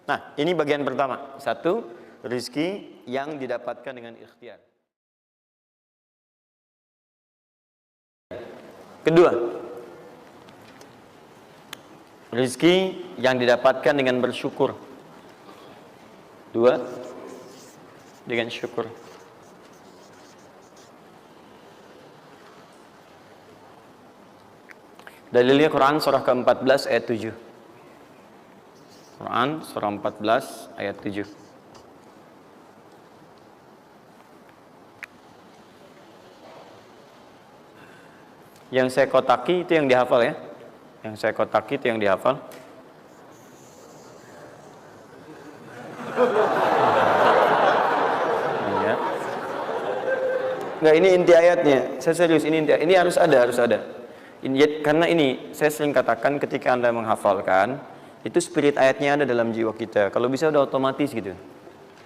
Nah, ini bagian pertama. Satu, rizki yang didapatkan dengan ikhtiar. Kedua, rizki yang didapatkan dengan bersyukur. Dua, dengan syukur. Dalilnya Quran surah ke-14 ayat 7. Quran surah 14 ayat 7. Yang saya kotaki itu yang dihafal ya. Yang saya kotaki itu yang dihafal. Iya. Enggak, ini inti ayatnya. Saya serius, ini inti. Ini harus ada. Ini, karena ini saya sering katakan ketika Anda menghafalkan, itu spirit ayatnya ada dalam jiwa kita. Kalau bisa udah otomatis gitu.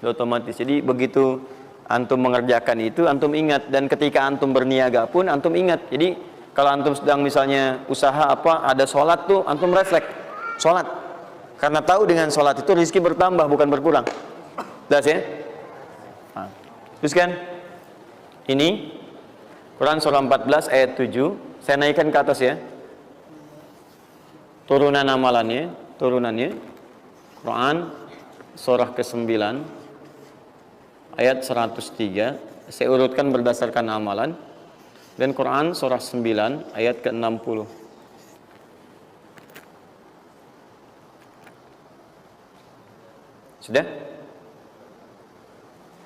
Udah otomatis. Jadi begitu antum mengerjakan itu, antum ingat, dan ketika antum berniaga pun antum ingat. Jadi kalau antum sedang misalnya usaha apa, ada sholat tuh, antum refleks sholat. Karena tahu dengan sholat itu rezeki bertambah bukan berkurang. Jelas ya? Nah, terus kan ini Quran surah 14 ayat 7. Saya naikkan ke atas ya. Turunannya Quran surah ke-9 ayat 103. Saya urutkan berdasarkan amalan. Dan Quran surah 9 ayat ke-60. Sudah?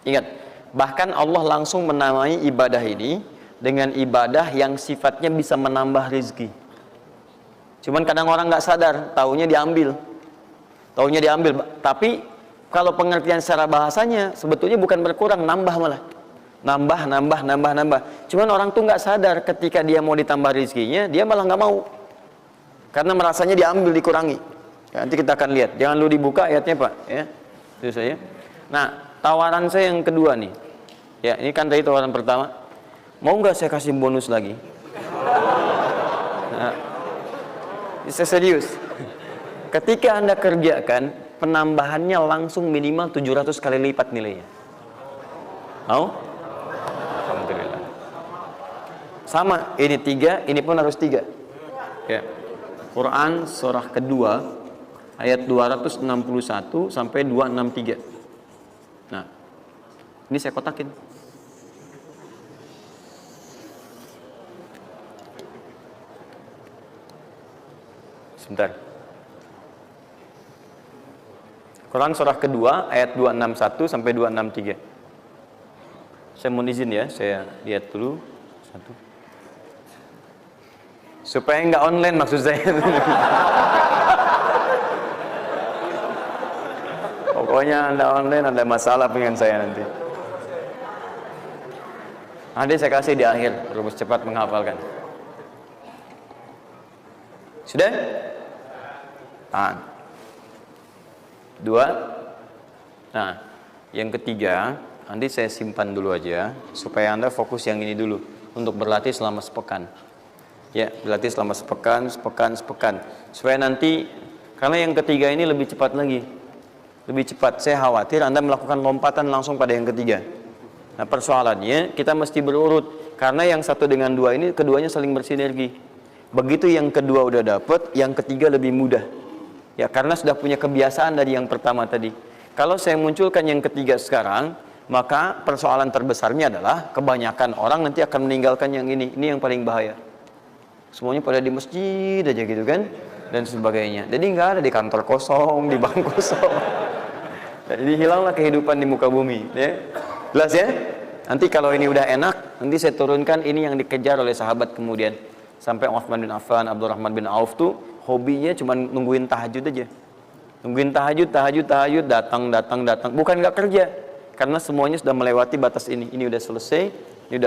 Ingat, bahkan Allah langsung menamai ibadah ini dengan ibadah yang sifatnya bisa menambah rezeki. Cuman kadang orang nggak sadar, taunya diambil. Tapi kalau pengertian secara bahasanya sebetulnya bukan berkurang, nambah malah. Nambah. Cuman orang tuh nggak sadar ketika dia mau ditambah rezekinya, dia malah nggak mau. Karena merasanya diambil, dikurangi. Ya, nanti kita akan lihat. Jangan lu dibuka ayatnya Pak. Ya, itu saya. Nah, tawaran saya yang kedua nih. Ya, ini kan tadi tawaran pertama. Mau nggak saya kasih bonus lagi? Nah, saya serius. Ketika Anda kerjakan, penambahannya langsung minimal 700 kali lipat nilainya. Mau? Alhamdulillah. Sama, ini 3, ini pun harus 3. Ya. Quran surah kedua ayat 261 sampai 263. Nah, ini saya kotakin. Sebentar. Quran surah kedua ayat 261 sampai 263. Saya mohon izin ya, saya lihat dulu satu. Supaya nggak online maksud saya. Pokoknya Anda online ada masalah dengan saya nanti. Nanti saya kasih di akhir, rumus cepat menghafalkan. Sudah? Tahan. 2. Nah, yang ketiga, nanti saya simpan dulu aja supaya Anda fokus yang ini dulu untuk berlatih selama sepekan. Ya, berlatih selama sepekan. Supaya nanti, karena yang ketiga ini lebih cepat lagi. Lebih cepat, saya khawatir Anda melakukan lompatan langsung pada yang ketiga. Nah, persoalannya kita mesti berurut, karena yang satu dengan dua ini keduanya saling bersinergi. Begitu yang kedua udah dapet, yang ketiga lebih mudah. Ya, karena sudah punya kebiasaan dari yang pertama tadi. Kalau saya munculkan yang ketiga sekarang, maka persoalan terbesarnya adalah kebanyakan orang nanti akan meninggalkan yang ini. Ini yang paling bahaya. Semuanya pada di masjid aja gitu kan, dan sebagainya. Jadi nggak ada di kantor kosong, di bank kosong. Jadi hilanglah kehidupan di muka bumi. Ya. Jelas ya? Nanti kalau ini udah enak, nanti saya turunkan ini yang dikejar oleh sahabat kemudian. Sampai Utsman bin Affan, Abdurrahman bin Auf tuh hobinya cuma nungguin tahajud aja. Nungguin tahajud, datang. Bukan nggak kerja, karena semuanya sudah melewati batas ini. Ini udah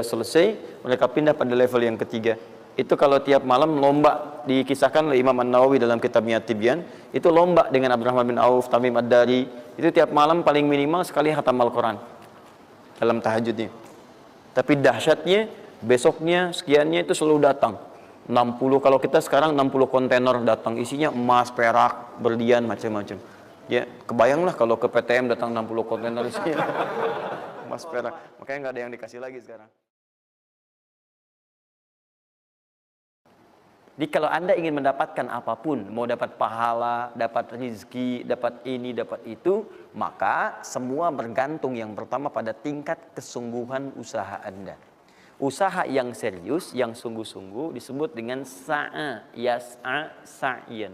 selesai, mereka pindah pada level yang ketiga. Itu kalau tiap malam lomba, dikisahkan oleh Imam An-Nawawi dalam kitabnya Tibyan, itu lomba dengan Abdurrahman bin Auf, Tamim Ad-Dari, itu tiap malam paling minimal sekali khatam Al-Quran dalam tahajudnya. Tapi dahsyatnya, besoknya, sekiannya itu selalu datang. 60, kalau kita sekarang 60 kontainer datang, isinya emas, perak, berlian, macam-macam. Ya, kebayanglah kalau ke PTM datang 60 kontainer isinya emas perak. Makanya nggak ada yang dikasih lagi sekarang. Jadi kalau Anda ingin mendapatkan apapun, mau dapat pahala, dapat rezeki, dapat ini, dapat itu, maka semua bergantung yang pertama pada tingkat kesungguhan usaha Anda. Usaha yang serius, yang sungguh-sungguh disebut dengan sa'a, yas'a, sa'yan.